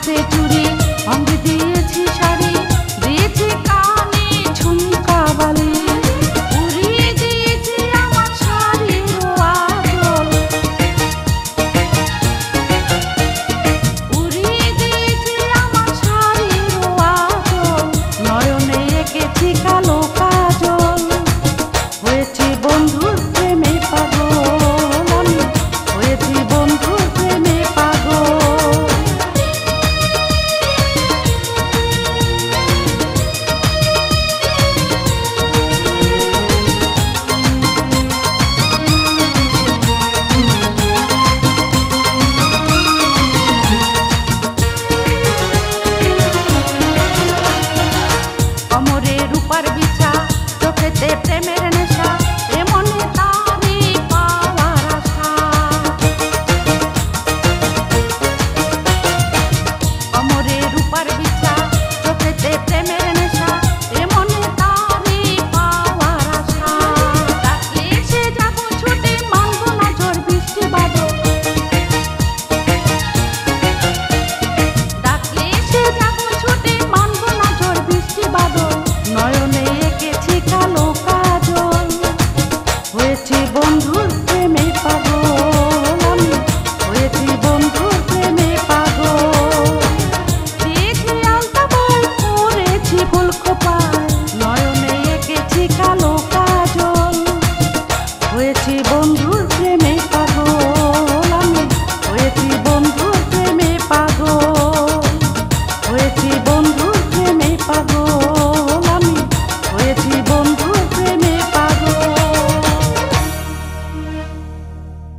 হাতে চুড়ি, অঙ্গে দিয়েছি শাড়ি, দিয়েছি কানে ঝুমকা বালি, উড়িয়ে দিয়েছি আমার শাড়ির আঁচল, উড়িয়ে দিয়েছি আমার শাড়ির আঁচল, নয়নে এঁকেছি কালো কাজল, হয়েছি বন্ধুর প্রেমে পাগল, আমি হয়েছি বন্ধুর প্রেমে পাগল। কোমরে রূপার বিছা, চোখেতে প্রেমের নেশা, এমনি তারি পাওয়ার আশা। কোমরে রূপার বিছা, চোখেতে প্রেমের নেশা, এমনি তারি পাওয়ার আশা। ডাকলে সে যাব ছুটে, মানব না ঝড় বৃষ্টি বাদল, ডাকলে সে যাব ছুটে, মানব না ঝড় বৃষ্টি বাদল, নয়নে এঁকেছি কালো কাজল, হয়েছি বন্ধুর প্রেমে পাগল, আমি হয়েছি বন্ধুর প্রেমে পাগল। দিয়েছি আলতা বই, পরেছি ফুল খোপায়, নয়নে এঁকেছি কালো কাজল, হয়েছি বন্ধুর প্রেমে পাগল, আমি হয়েছি